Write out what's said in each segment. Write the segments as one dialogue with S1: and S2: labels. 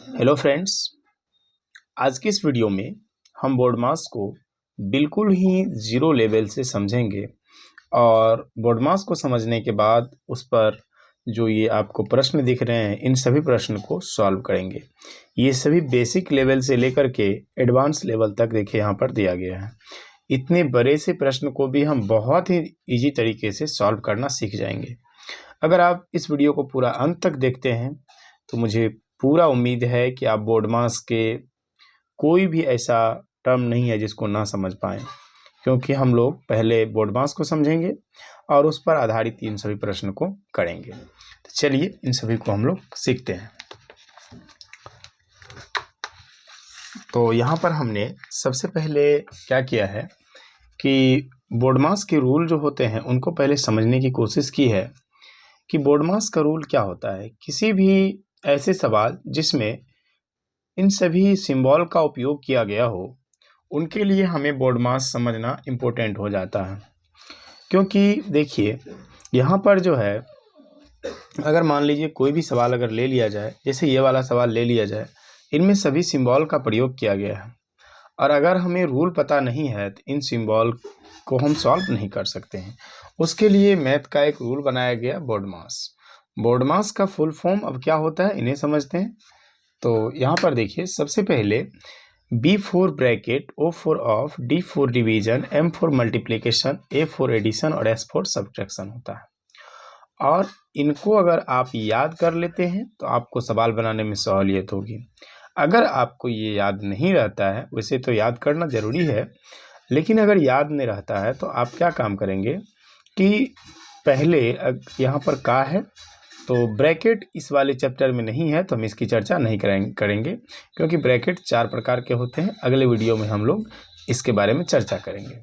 S1: Hello friends, आज की इस वीडियो में हम बोर्ड मास को बिल्कुल ही ज़ीरो लेवल से समझेंगे और बोर्ड मास को समझने के बाद उस पर जो ये आपको प्रश्न दिख रहे हैं इन सभी प्रश्न को सॉल्व करेंगे। ये सभी बेसिक लेवल से लेकर के एडवांस लेवल तक देखिए यहाँ पर दिया गया है। इतने बड़े से प्रश्न को भी हम बहुत ही ईजी तरीके से सॉल्व करना सीख जाएंगे। अगर आप इस वीडियो को पूरा अंत तक देखते हैं तो मुझे पूरा उम्मीद है कि आप बोर्ड मास के कोई भी ऐसा टर्म नहीं है जिसको ना समझ पाएँ, क्योंकि हम लोग पहले बोर्ड मास को समझेंगे और उस पर आधारित इन सभी प्रश्न को करेंगे। तो चलिए इन सभी को हम लोग सीखते हैं। तो यहाँ पर हमने सबसे पहले क्या किया है कि बोर्ड मास के रूल जो होते हैं उनको पहले समझने की कोशिश की है कि बोर्ड मास का रूल क्या होता है। किसी भी ऐसे सवाल जिसमें इन सभी सिंबल का उपयोग किया गया हो उनके लिए हमें बोर्ड मास समझना इम्पोर्टेंट हो जाता है। क्योंकि देखिए यहाँ पर जो है, अगर मान लीजिए कोई भी सवाल अगर ले लिया जाए, जैसे ये वाला सवाल ले लिया जाए, इनमें सभी सिंबल का प्रयोग किया गया है और अगर हमें रूल पता नहीं है तो इन सिंबल को हम सॉल्व नहीं कर सकते हैं। उसके लिए मैथ का एक रूल बनाया गया, बोर्ड मास। बोर्ड मास का फुल फॉर्म अब क्या होता है इन्हें समझते हैं। तो यहाँ पर देखिए, सबसे पहले B4 bracket, O for of, D for division, M for multiplication, A for addition और S फॉर सब्ट्रैक्शन होता है। और इनको अगर आप याद कर लेते हैं तो आपको सवाल बनाने में सहूलियत होगी। अगर आपको ये याद नहीं रहता है, वैसे तो याद करना ज़रूरी है, लेकिन अगर याद नहीं रहता है तो आप क्या काम करेंगे कि पहले यहाँ पर का है तो ब्रैकेट इस वाले चैप्टर में नहीं है तो हम इसकी चर्चा नहीं करेंगे क्योंकि ब्रैकेट 4 प्रकार के होते हैं। अगले वीडियो में हम लोग इसके बारे में चर्चा करेंगे।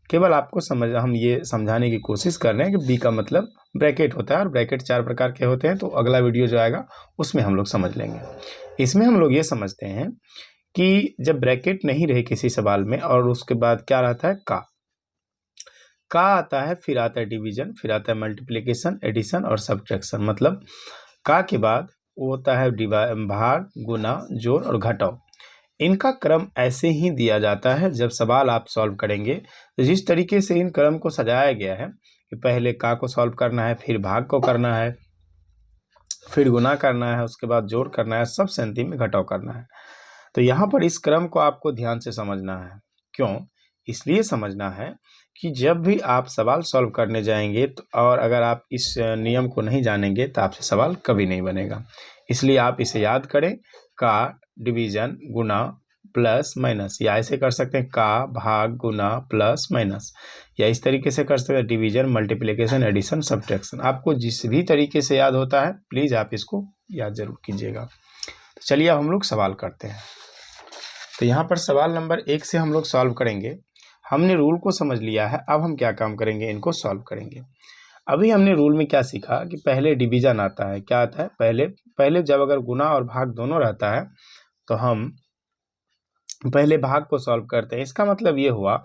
S1: केवल आपको हम ये समझाने की कोशिश कर रहे हैं कि बी का मतलब ब्रैकेट होता है और ब्रैकेट 4 प्रकार के होते हैं। तो अगला वीडियो जो आएगा उसमें हम लोग समझ लेंगे। इसमें हम लोग ये समझते हैं कि जब ब्रैकेट नहीं रहे किसी सवाल में और उसके बाद क्या रहता है, का आता है, फिर आता है डिवीजन, फिर आता है मल्टीप्लिकेशन, एडिशन और सब्ट्रैक्शन। मतलब का के बाद वो होता है भाग, गुना, जोड़ और घटाव। इनका क्रम ऐसे ही दिया जाता है। जब सवाल आप सॉल्व करेंगे तो जिस तरीके से इन क्रम को सजाया गया है कि पहले का को सॉल्व करना है, फिर भाग को करना है, फिर गुना करना है, उसके बाद जोड़ करना है, सबसे अंतिम में घटाव करना है। तो यहाँ पर इस क्रम को आपको ध्यान से समझना है। क्यों? इसलिए समझना है कि जब भी आप सवाल सॉल्व करने जाएंगे तो और अगर आप इस नियम को नहीं जानेंगे तो आपसे सवाल कभी नहीं बनेगा। इसलिए आप इसे याद करें, का, डिवीजन, गुना, प्लस, माइनस, या ऐसे कर सकते हैं का, भाग, गुना, प्लस, माइनस, या इस तरीके से कर सकते हैं डिवीजन, मल्टीप्लिकेशन, एडिशन, सब्ट्रैक्शन। आपको जिस भी तरीके से याद होता है प्लीज़ आप इसको याद जरूर कीजिएगा। तो चलिए अब हम लोग सवाल करते हैं। तो यहाँ पर सवाल नंबर 1 से हम लोग सॉल्व करेंगे। हमने रूल को समझ लिया है, अब हम क्या काम करेंगे, इनको सॉल्व करेंगे। अभी हमने रूल में क्या सीखा कि पहले डिवीजन आता है। क्या आता है? पहले जब अगर गुना और भाग दोनों रहता है तो हम पहले भाग को सॉल्व करते हैं। इसका मतलब ये हुआ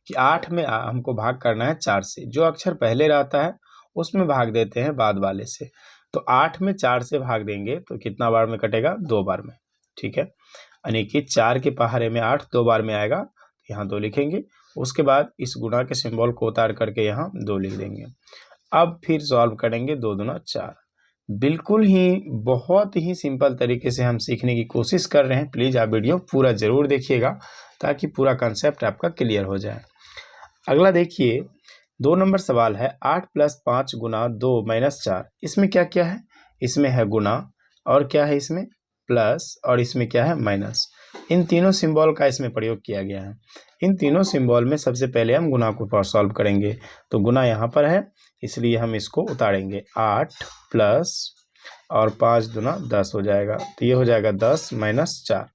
S1: कि 8 में हमको भाग करना है 4 से। जो अक्षर पहले रहता है उसमें भाग देते हैं बाद वाले से। तो 8 में 4 से भाग देंगे तो कितना बार में कटेगा? 2 बार में। ठीक है, यानी कि 4 के पहाड़े में 8 2 बार में आएगा, यहाँ 2 लिखेंगे। उसके बाद इस गुणा के सिंबल को उतार करके यहाँ 2 लिख देंगे। अब फिर सॉल्व करेंगे, 2 दूना 4। बिल्कुल ही बहुत ही सिंपल तरीके से हम सीखने की कोशिश कर रहे हैं। प्लीज़ आप वीडियो पूरा ज़रूर देखिएगा ताकि पूरा कंसेप्ट आपका क्लियर हो जाए। अगला देखिए, 2 नंबर सवाल है, 8 + 5 गुना 2 - 4। इसमें क्या क्या है? इसमें है गुना और क्या है इसमें? प्लस, और इसमें क्या है? माइनस। इन तीनों सिंबल का इसमें प्रयोग किया गया है। इन तीनों सिंबल में सबसे पहले हम गुना को सॉल्व करेंगे। तो गुना यहाँ पर है इसलिए हम इसको उतारेंगे। 8 प्लस और 5 दूना 10 हो जाएगा। तो ये हो जाएगा 10 - 4।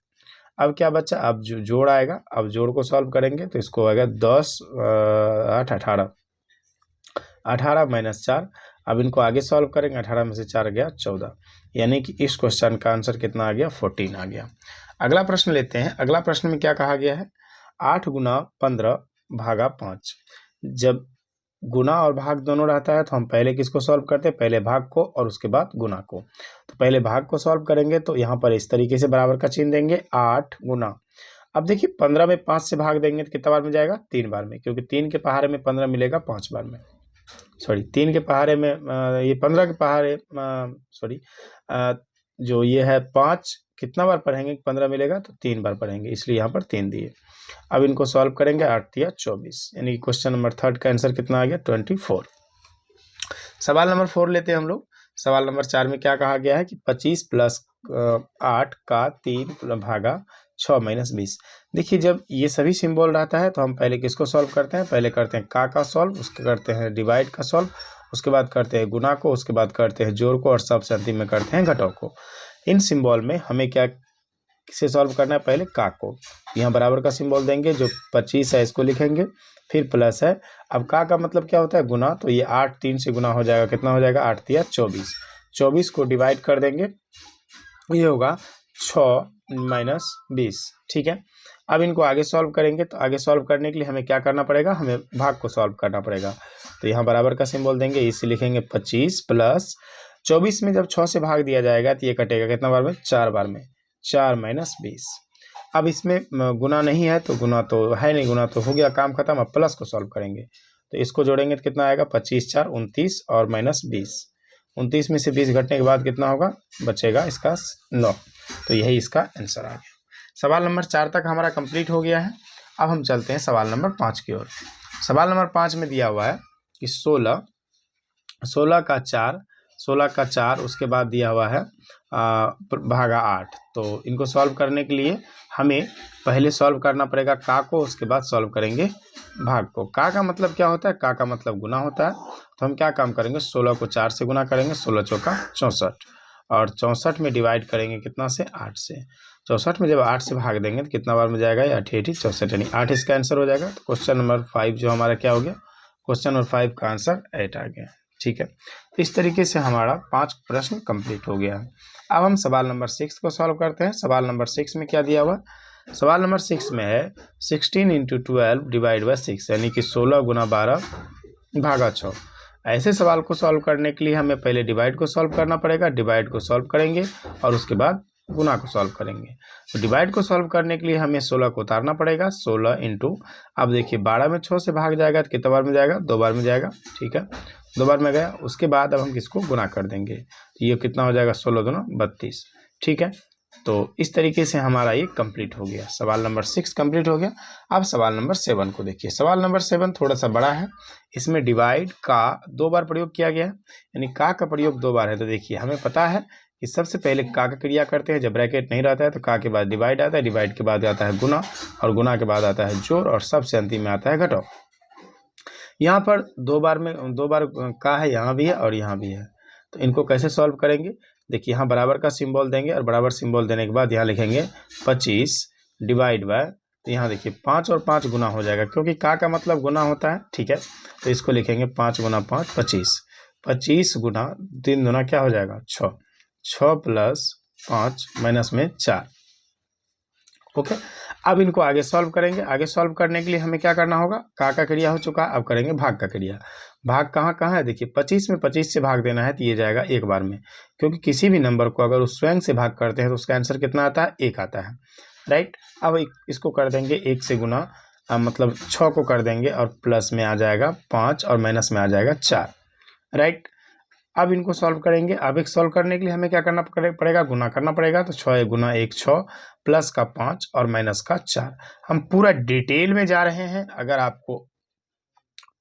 S1: अब क्या बचा? अब जो जोड़ आएगा, अब जोड़ को सॉल्व करेंगे तो इसको आएगा 10 8 18 - 4। अब इनको आगे सॉल्व करेंगे, 18 में से 4 गया 14, यानी कि इस क्वेश्चन का आंसर कितना आ गया? 14 आ गया। अगला प्रश्न लेते हैं। अगला प्रश्न में क्या कहा गया है? 8 गुना 15 भागा 5। जब गुना और भाग दोनों रहता है तो हम पहले किसको सॉल्व करते हैं, पहले भाग को और उसके बाद गुना को। तो पहले भाग को सॉल्व करेंगे तो यहाँ पर इस तरीके से बराबर का चिन्ह देंगे, 8 गुना। अब देखिए 15 में 5 से भाग देंगे तो कितना बार में जाएगा, 3 बार में, क्योंकि 3 के पहाड़े में 15 मिलेगा 5 बार में। सॉरी 3 के पहाड़े में ये 15 के पहाड़े सॉरी जो ये है 5 कितना बार पढ़ेंगे, 15 मिलेगा तो 3 बार पढ़ेंगे, इसलिए यहाँ पर 3 दिए। अब इनको सॉल्व करेंगे, 8 या 24, यानी कि क्वेश्चन नंबर 3 का आंसर कितना आ गया, 24। सवाल नंबर 4 लेते हैं हम लोग। सवाल नंबर 4 में क्या कहा गया है कि 25 + 8 का 3 भागा 6 - 20। देखिए जब ये सभी सिंबल रहता है तो हम पहले किसको सॉल्व करते हैं, पहले करते हैं का सॉल्व, उसके करते हैं डिवाइड का सॉल्व, उसके बाद करते हैं गुना को, उसके बाद करते हैं जोड़ को, और सबसे अंतिम में करते हैं घटाव को। इन सिंबल में हमें क्या किसे सॉल्व करना है, पहले का को। यहाँ बराबर का सिंबल देंगे, जो 25 है इसको लिखेंगे, फिर प्लस है। अब का मतलब क्या होता है, गुना, तो ये 8 3 से गुना हो जाएगा, कितना हो जाएगा, 8 × 24। 24 को डिवाइड कर देंगे, ये होगा 6 - 20। ठीक है, अब इनको आगे सॉल्व करेंगे तो आगे सॉल्व करने के लिए हमें क्या करना पड़ेगा, हमें भाग को सॉल्व करना पड़ेगा। तो यहाँ बराबर का सिंबल देंगे, इसे लिखेंगे 25 + 24 में जब 6 से भाग दिया जाएगा तो ये कटेगा कितना बार में, 4 बार में, 4 - 20। अब इसमें गुना नहीं है तो गुना तो है नहीं, गुना तो हो गया, काम खत्म। अब प्लस को सॉल्व करेंगे तो इसको जोड़ेंगे तो कितना आएगा, 25 × 4 = 29 और -20। 29 में से 20 घटने के बाद कितना होगा, बचेगा इसका 9। तो यही इसका आंसर आ गया। सवाल नंबर 4 तक हमारा कंप्लीट हो गया है। अब हम चलते हैं सवाल नंबर 5 की ओर। सवाल नंबर 5 में दिया हुआ है कि 16 का 4 उसके बाद दिया हुआ है भागा 8। तो इनको सॉल्व करने के लिए हमें पहले सॉल्व करना पड़ेगा का को, उसके बाद सॉल्व करेंगे भाग को। का मतलब क्या होता है, का मतलब गुना होता है। तो हम क्या काम करेंगे, 16 को 4 से गुना करेंगे, 16 चौका 64, और 64 में डिवाइड करेंगे कितना से, 8 से। 64 में जब 8 से भाग देंगे तो कितना बार में जाएगा, 8 × 8 = 64, यानी 8 इसका आंसर हो जाएगा। तो क्वेश्चन नंबर 5 जो हमारा क्या हो गया, क्वेश्चन नंबर 5 का आंसर 8 आ गया। ठीक है, तो इस तरीके से हमारा 5 प्रश्न कंप्लीट हो गया है। अब हम सवाल नंबर 6 को सॉल्व करते हैं। सवाल नंबर 6 में क्या दिया हुआ, सवाल नंबर 6 में है 16 × 12 / 6, यानी कि 16 × 12 भागा 6। ऐसे सवाल को सॉल्व करने के लिए हमें पहले डिवाइड को सॉल्व करना पड़ेगा, डिवाइड को सॉल्व करेंगे और उसके बाद गुना को सॉल्व करेंगे। तो डिवाइड को सॉल्व करने के लिए हमें 16 को उतारना पड़ेगा, 16 × अब देखिए 12 में 6 से भाग जाएगा तो कितना बार में जाएगा, 2 बार में जाएगा। ठीक है, 2 बार में गया, उसके बाद अब हम किसको गुना कर देंगे, तो ये कितना हो जाएगा, 16 दूना 32। ठीक है, तो इस तरीके से हमारा ये कंप्लीट हो गया। सवाल नंबर 6 कंप्लीट हो गया। अब सवाल नंबर 7 को देखिए। सवाल नंबर 7 थोड़ा सा बड़ा है, इसमें डिवाइड का 2 बार प्रयोग किया गया है, यानी का प्रयोग 2 बार है। तो देखिए हमें पता है कि सबसे पहले का क्रिया करते हैं, जब ब्रैकेट नहीं रहता है तो का के बाद डिवाइड आता है, डिवाइड के बाद आता है गुना, और गुना के बाद आता है जोड़, और सबसे अंतिम में आता है घटाव। यहाँ पर 2 बार का है, यहाँ भी है और यहाँ भी है। तो इनको कैसे सॉल्व करेंगे, देखिए यहाँ बराबर का सिंबल देंगे, और बराबर सिंबल देने के बाद यहाँ लिखेंगे 25 डिवाइड बाय, तो यहाँ देखिए 5 और 5 गुना हो जाएगा, क्योंकि का मतलब गुना होता है। ठीक है, तो इसको लिखेंगे 5 × 5 25, 25 गुना 3 दूना क्या हो जाएगा, 6, 6 + 5 -4। ओके, अब इनको आगे सॉल्व करेंगे। आगे सॉल्व करने के लिए हमें क्या करना होगा, का क्रिया हो चुका, अब करेंगे भाग का क्रिया। भाग कहाँ कहाँ है, देखिए 25 में 25 से भाग देना है तो ये जाएगा एक बार में, क्योंकि किसी भी नंबर को अगर उस स्वयं से भाग करते हैं तो उसका आंसर कितना आता है, 1 आता है। राइट, अब इसको कर देंगे 1 से गुना, मतलब 6 को कर देंगे, और प्लस में आ जाएगा 5 और माइनस में आ जाएगा 4। राइट, अब इनको सॉल्व करेंगे। अब एक सॉल्व करने के लिए हमें क्या करना पड़ेगा, गुना करना पड़ेगा। तो 6 × 1 6, प्लस का 5 और माइनस का 4। हम पूरा डिटेल में जा रहे हैं। अगर आपको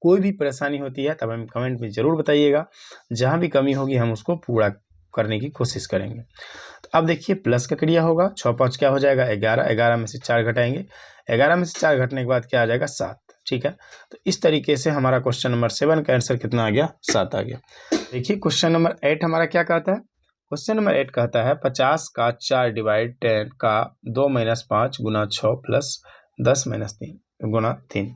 S1: कोई भी परेशानी होती है तब हमें कमेंट में ज़रूर बताइएगा, जहाँ भी कमी होगी हम उसको पूरा करने की कोशिश करेंगे। तो अब देखिए प्लस का क्रिया होगा, 6 5 क्या हो जाएगा, 11, 11 में से 4 घटाएंगे, 11 में से 4 घटने के बाद क्या आ जाएगा, 7। ठीक है, तो इस तरीके से हमारा क्वेश्चन नंबर 7 का आंसर कितना आ गया, 7 आ गया। देखिए क्वेश्चन नंबर 8 हमारा क्या कहता है, क्वेश्चन नंबर 8 कहता है 50 का 4 डिवाइड 10 का 2 - 5 गुना 6 प्लस 10 - 3 गुना 3।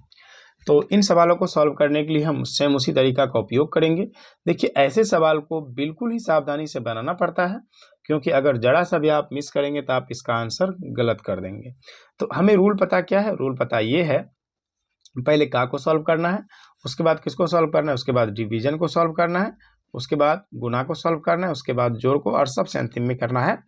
S1: तो इन सवालों को सॉल्व करने के लिए हम सेम उसी तरीका का उपयोग करेंगे। देखिए ऐसे सवाल को बिल्कुल ही सावधानी से बनाना पड़ता है, क्योंकि अगर जरा सा भी आप मिस करेंगे तो आप इसका आंसर गलत कर देंगे। तो हमें रूल पता क्या है, रूल पता ये है, पहले का को सॉल्व करना है, उसके बाद किसको सॉल्व करना है, उसके बाद डिवीजन को सॉल्व करना है, उसके बाद गुना को सॉल्व करना है, उसके बाद जोड़ को, और सबसे अंतिम में करना है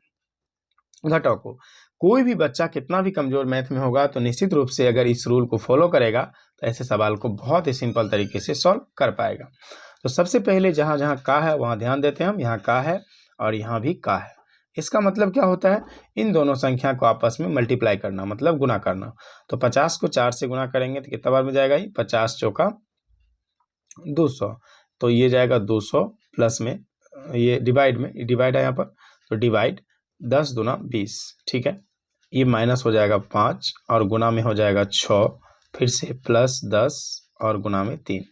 S1: घटाव को। कोई भी बच्चा कितना भी कमजोर मैथ में होगा तो निश्चित रूप से अगर इस रूल को फॉलो करेगा तो ऐसे सवाल को बहुत ही सिंपल तरीके से सॉल्व कर पाएगा। तो सबसे पहले जहाँ जहाँ का है वहाँ ध्यान देते हैं हम, यहाँ का है और यहाँ भी का है। इसका मतलब क्या होता है, इन दोनों संख्या को आपस में मल्टीप्लाई करना, मतलब गुना करना। तो 50 को 4 से गुना करेंगे तो कितना बार में जाएगा, ये 50 चौका 200, तो ये जाएगा 200 प्लस में ये डिवाइड में, डिवाइड है यहाँ पर, तो डिवाइड 10 दूना 20, ठीक है। ये माइनस हो जाएगा 5 और गुना में हो जाएगा 6, फिर से प्लस 10 और गुना में 3,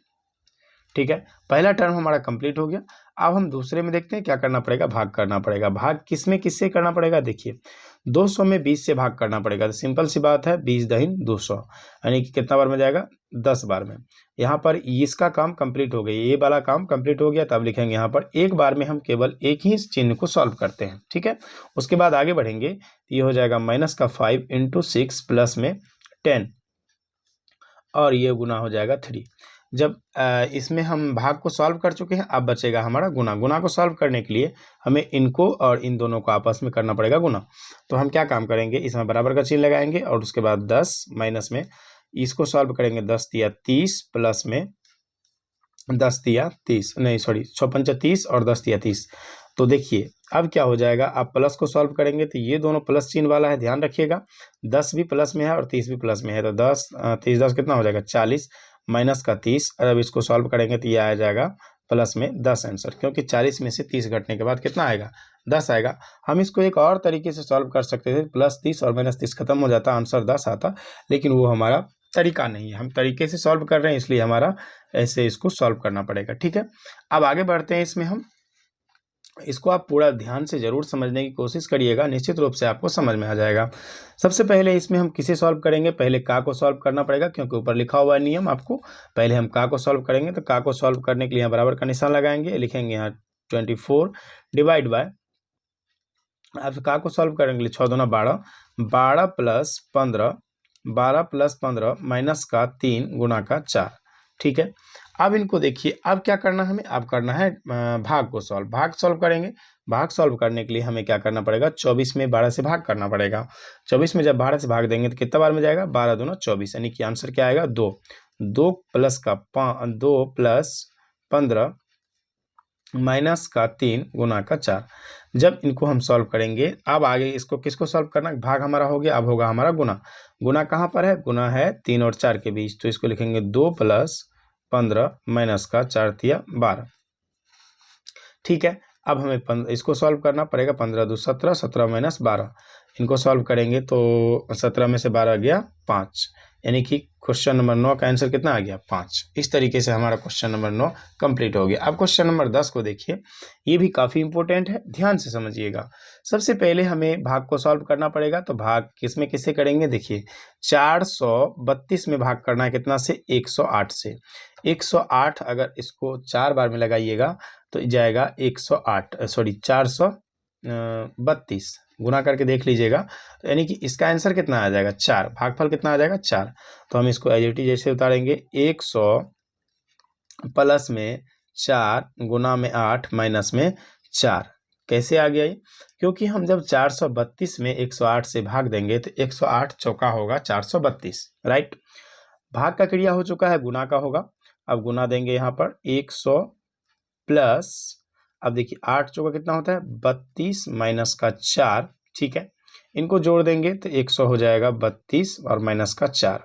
S1: ठीक है। पहला टर्म हमारा कंप्लीट हो गया। अब हम दूसरे में देखते हैं क्या करना पड़ेगा, भाग करना पड़ेगा। भाग किस में किससे करना पड़ेगा, देखिए 200 में 20 से भाग करना पड़ेगा। तो सिंपल सी बात है, 20 दहीन 200, यानी कि कितना बार में जाएगा, 10 बार में। यहाँ पर इसका काम कंप्लीट हो गया, ये वाला काम कंप्लीट हो गया, तब लिखेंगे यहाँ पर एक बार में हम केवल एक ही चिन्ह को सॉल्व करते हैं, ठीक है। उसके बाद आगे बढ़ेंगे, ये हो जाएगा -5 × 6 प्लस में 10 और ये गुना हो जाएगा 3। जब इसमें हम भाग को सॉल्व कर चुके हैं, अब बचेगा हमारा गुना। गुना को सॉल्व करने के लिए हमें इनको और इन दोनों को आपस में करना पड़ेगा गुना। तो हम क्या काम करेंगे, इसमें बराबर का चिन्ह लगाएंगे और उसके बाद 10 माइनस में इसको सॉल्व करेंगे, 10 तिया 30 प्लस में 10 तिया 30, नहीं सॉरी 6 पंचा 30 और 10 तिया 30। तो देखिए अब क्या हो जाएगा, आप प्लस को सॉल्व करेंगे तो ये दोनों प्लस चिन्ह वाला है, ध्यान रखिएगा। 10 भी प्लस में है और 30 भी प्लस में है, तो 10 30 10 कितना हो जाएगा 40 माइनस का 30। और अब इसको सॉल्व करेंगे तो ये आ जाएगा प्लस में 10 आंसर, क्योंकि 40 में से 30 घटने के बाद कितना आएगा, 10 आएगा। हम इसको एक और तरीके से सॉल्व कर सकते थे, +30 और -30 खत्म हो जाता, आंसर 10 आता, लेकिन वो हमारा तरीका नहीं है। हम तरीके से सॉल्व कर रहे हैं, इसलिए हमारा ऐसे इसको सॉल्व करना पड़ेगा, ठीक है। अब आगे बढ़ते हैं, इसमें हम इसको आप पूरा ध्यान से जरूर समझने की कोशिश करिएगा, निश्चित रूप से आपको समझ में आ जाएगा। सबसे पहले इसमें हम किसे सॉल्व करेंगे, पहले का को सॉल्व करना पड़ेगा, क्योंकि ऊपर लिखा हुआ है नियम आपको। पहले हम का को सॉल्व करेंगे, तो का को सॉल्व करने के लिए यहाँ बराबर का निशान लगाएंगे, लिखेंगे यहाँ 24 डिवाइड बाय, अब का को सॉल्व करने के लिए 6 दूना 12, 12 प्लस 15, 12 प्लस 15 माइनस का 3 गुना का 4, ठीक है। अब इनको देखिए, अब क्या करना है हमें, अब करना है भाग को सॉल्व। भाग सॉल्व करेंगे, भाग सॉल्व करने के लिए हमें क्या करना पड़ेगा, 24 में 12 से भाग करना पड़ेगा। 24 में जब 12 से भाग देंगे तो कितना बार में जाएगा, 12 दूना 24, यानी कि आंसर क्या आएगा 2। 2 प्लस 15 माइनस का 3 गुना का 4। जब इनको हम सॉल्व करेंगे, अब आगे इसको किसको सॉल्व करना, भाग हमारा हो गया, अब होगा हमारा गुना। गुना कहाँ पर है, गुना है 3 और 4 के बीच, तो इसको लिखेंगे 2 प्लस 15 माइनस का 4 तिया 12, ठीक है। अब हमें इसको सॉल्व करना पड़ेगा, 15 2 17, 17 माइनस 12, इनको सॉल्व करेंगे तो 17 में से 12 गया 5, यानी कि क्वेश्चन नंबर 9 का आंसर कितना आ गया, 5। इस तरीके से हमारा क्वेश्चन नंबर 9 कंप्लीट हो गया। अब क्वेश्चन नंबर 10 को देखिए, ये भी काफ़ी इंपॉर्टेंट है, ध्यान से समझिएगा। सबसे पहले हमें भाग को सॉल्व करना पड़ेगा, तो भाग किसमें किससे करेंगे, देखिए 432 में भाग करना है कितना से, 108 से। 108 अगर इसको 4 बार में लगाइएगा तो जाएगा 432 गुना करके देख लीजिएगा, तो यानी कि इसका आंसर कितना आ जाएगा 4, भागफल कितना आ जाएगा 4। तो हम इसको एज इट इज जैसे उतारेंगे, 100 प्लस में 4 गुना में 8 माइनस में 4, कैसे आ गया ये, क्योंकि हम जब 432 में 108 से भाग देंगे तो 108 चौका होगा 432, राइट। भाग का क्रिया हो चुका है, गुना का होगा। अब गुना देंगे यहाँ पर 100 प्लस, अब देखिए 8 चौका कितना होता है 32 माइनस का 4, ठीक है। इनको जोड़ देंगे तो 100 हो जाएगा 32 और माइनस का 4,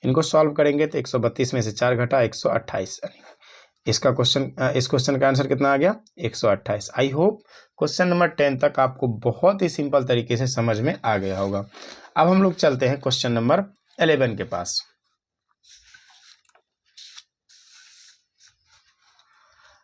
S1: इनको सॉल्व करेंगे तो 132 में से 4 घटा 128, इसका इस क्वेश्चन का आंसर कितना आ गया 128। आई होप क्वेश्चन नंबर 10 तक आपको बहुत ही सिंपल तरीके से समझ में आ गया होगा। अब हम लोग चलते हैं क्वेश्चन नंबर 11 के पास।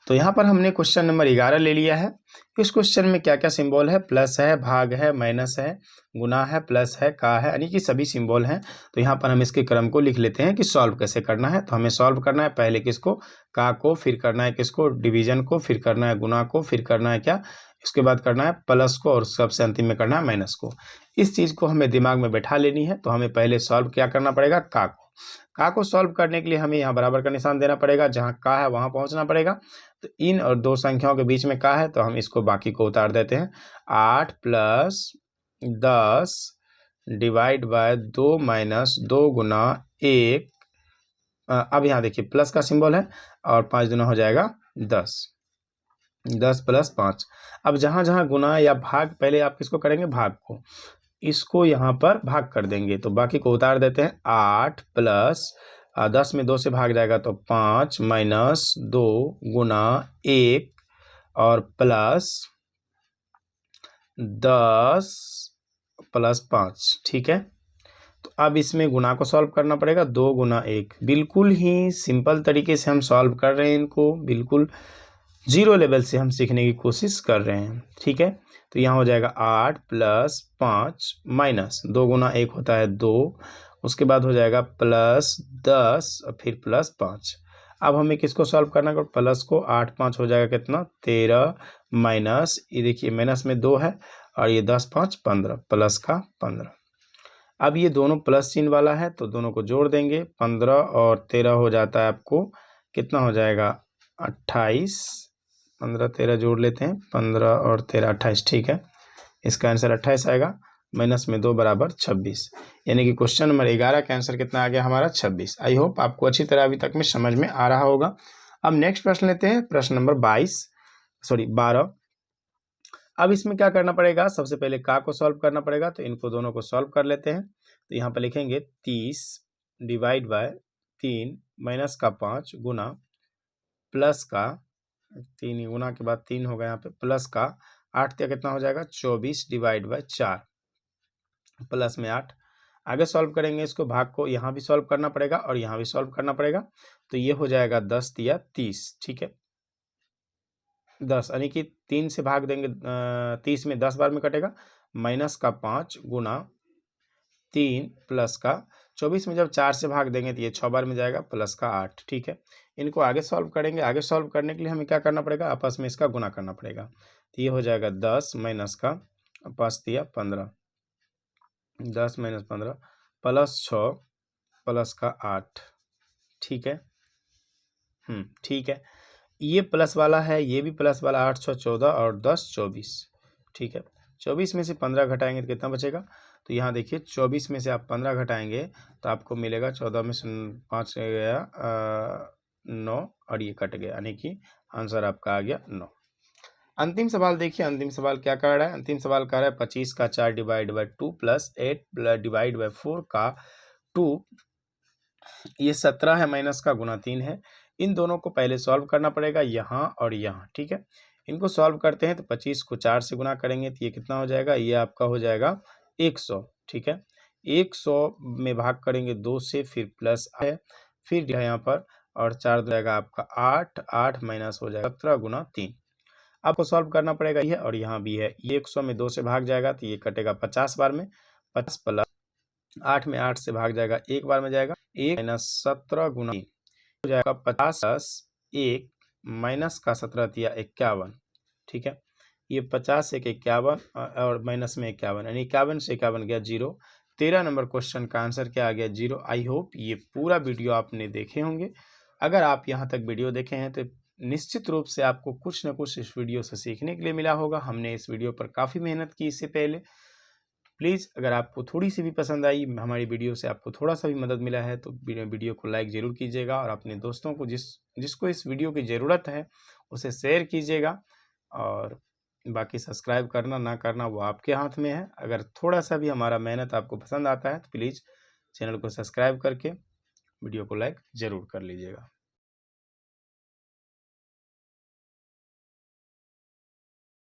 S1: तो यहाँ पर हमने क्वेश्चन नंबर 11 ले लिया है। इस क्वेश्चन में क्या क्या सिंबल है, प्लस है, भाग है, माइनस है, गुना है, प्लस है, का है, यानी कि सभी सिंबल हैं। तो यहाँ पर हम इसके क्रम को लिख लेते हैं कि सॉल्व कैसे करना है। तो हमें सॉल्व करना है पहले किसको, का को, फिर करना है किसको, डिवीजन को, फिर करना है गुना को, फिर करना है क्या, इसके बाद करना है प्लस को, और सबसे अंतिम में करना है माइनस को। इस चीज़ को हमें दिमाग में बैठा लेनी है। तो हमें पहले सॉल्व क्या करना पड़ेगा, का को। का को सॉल्व करने के लिए हमें यहाँ बराबर का निशान देना पड़ेगा, जहाँ का है वहाँ पहुँचना पड़ेगा। तो इन और दो संख्याओं के बीच में का है तो हम इसको बाकी को उतार देते हैं। 8 + 10 डिवाइड बाय 2 - 2 गुना 1। अब यहाँ देखिए प्लस का सिंबल है और 5 दूना हो जाएगा 10। 10 + 5। अब जहाँ जहाँ गुना या भाग, पहले आप किसको करेंगे, भाग को, इसको यहाँ पर भाग कर देंगे तो बाकी को उतार देते हैं। 8 + 10 में 2 से भाग जाएगा तो 5 - 2 गुना 1 और प्लस 10 + 5। ठीक है, तो अब इसमें गुना को सॉल्व करना पड़ेगा। 2 गुना 1, बिल्कुल ही सिंपल तरीके से हम सॉल्व कर रहे हैं इनको, बिल्कुल जीरो लेवल से हम सीखने की कोशिश कर रहे हैं। ठीक है, तो यहाँ हो जाएगा 8 + 5 माइनस 2 गुना 1 होता है 2, उसके बाद हो जाएगा प्लस 10 और फिर प्लस 5। अब हमें किसको सॉल्व करना है, प्लस को। 8 × 5 हो जाएगा कितना, 13 माइनस, ये देखिए माइनस में 2 है और ये 10 × 5 = 15, प्लस का 15। अब ये दोनों प्लस चिन्ह वाला है तो दोनों को जोड़ देंगे। 15 और 13 हो जाता है आपको कितना हो जाएगा, 28। 15 13 जोड़ लेते हैं, 15 और 13 28। ठीक है, इसका आंसर 28 आएगा। माइनस में 2 बराबर 26, यानी कि क्वेश्चन नंबर 11 का आंसर कितना आ गया हमारा, 26। आई होप आपको अच्छी तरह अभी तक में समझ में आ रहा होगा। अब नेक्स्ट प्रश्न लेते हैं, प्रश्न नंबर 12। अब इसमें क्या करना पड़ेगा, सबसे पहले का को सॉल्व करना पड़ेगा, तो इनको दोनों को सॉल्व कर लेते हैं। तो यहाँ पर लिखेंगे 30 डिवाइड बाय 3 माइनस का 5 गुना प्लस का 3 गुना के बाद 3 होगा यहाँ पे, प्लस का 8 क्या कितना हो जाएगा, 24 डिवाइड बाय 4 प्लस में 8। आगे सॉल्व करेंगे इसको, भाग को यहाँ भी सॉल्व करना पड़ेगा और यहाँ भी सॉल्व करना पड़ेगा। तो ये हो जाएगा 10 या 30। ठीक है, 10 यानी कि 3 से भाग देंगे, 30 में 10 बार में कटेगा, माइनस का 5 गुना 3 प्लस का 24 में जब 4 से भाग देंगे तो ये 6 बार में जाएगा, प्लस का 8। ठीक है, इनको आगे सॉल्व करेंगे। आगे सॉल्व करने के लिए हमें क्या करना पड़ेगा, आपस में इसका गुना करना पड़ेगा। तो ये हो जाएगा 10 माइनस का 5 × 15, 10 - 15 प्लस 6 प्लस का 8। ठीक है, ठीक है, ये प्लस वाला है, ये भी प्लस वाला। 8 × 6 = 14 और 10 = 24। ठीक है, 24 में से 15 घटाएंगे तो कितना बचेगा, तो यहाँ देखिए 24 में से आप 15 घटाएंगे तो आपको मिलेगा 14 में से 5 गया 9 और ये कट गया, यानी कि आंसर आपका आ गया 9। अंतिम सवाल देखिए, अंतिम सवाल क्या कर रहा है, अंतिम सवाल कर रहा है 25 का 4 divide by 2 plus 8 divide by 4 का 2, ये 17 है, माइनस का गुना 3 है। इन दोनों को पहले सॉल्व करना पड़ेगा, यहाँ और यहाँ। ठीक है, इनको सॉल्व करते हैं तो 25 को 4 से गुना करेंगे तो ये कितना हो जाएगा, ये आपका हो जाएगा 100। ठीक है, 100 में भाग करेंगे 2 से, फिर प्लस है, फिर यहाँ पर और 4 हो जाएगा आपका 8, 8 माइनस हो जाएगा 17 गुना 3। आपको सॉल्व करना पड़ेगा, ये और यहाँ भी है। ये 100 में 2 से भाग जाएगा तो ये कटेगा 50 बार में, 50 प्लस 8 में 8 से भाग जाएगा, 1 बार में जाएगा, 1 माइनस 17 गुना हो जाएगा 50 + 1 माइनस का 17 दिया 51। ठीक है, ये 50 1 51 और माइनस में 51, यानी 51 से 51 गया 0। 13 नंबर क्वेश्चन का आंसर क्या आ गया, 0। आई होप ये पूरा वीडियो आपने देखे होंगे। अगर आप यहाँ तक वीडियो देखे हैं तो निश्चित रूप से आपको कुछ न कुछ इस वीडियो से सीखने के लिए मिला होगा। हमने इस वीडियो पर काफ़ी मेहनत की इससे पहले। प्लीज़ अगर आपको थोड़ी सी भी पसंद आई हमारी वीडियो से, आपको थोड़ा सा भी मदद मिला है तो वीडियो को लाइक ज़रूर कीजिएगा और अपने दोस्तों को जिसको इस वीडियो की ज़रूरत है उसे शेयर कीजिएगा। और बाकी सब्सक्राइब करना ना करना वो आपके हाथ में है। अगर थोड़ा सा भी हमारा मेहनत आपको पसंद आता है तो प्लीज़ चैनल को सब्सक्राइब करके वीडियो को लाइक ज़रूर कर लीजिएगा।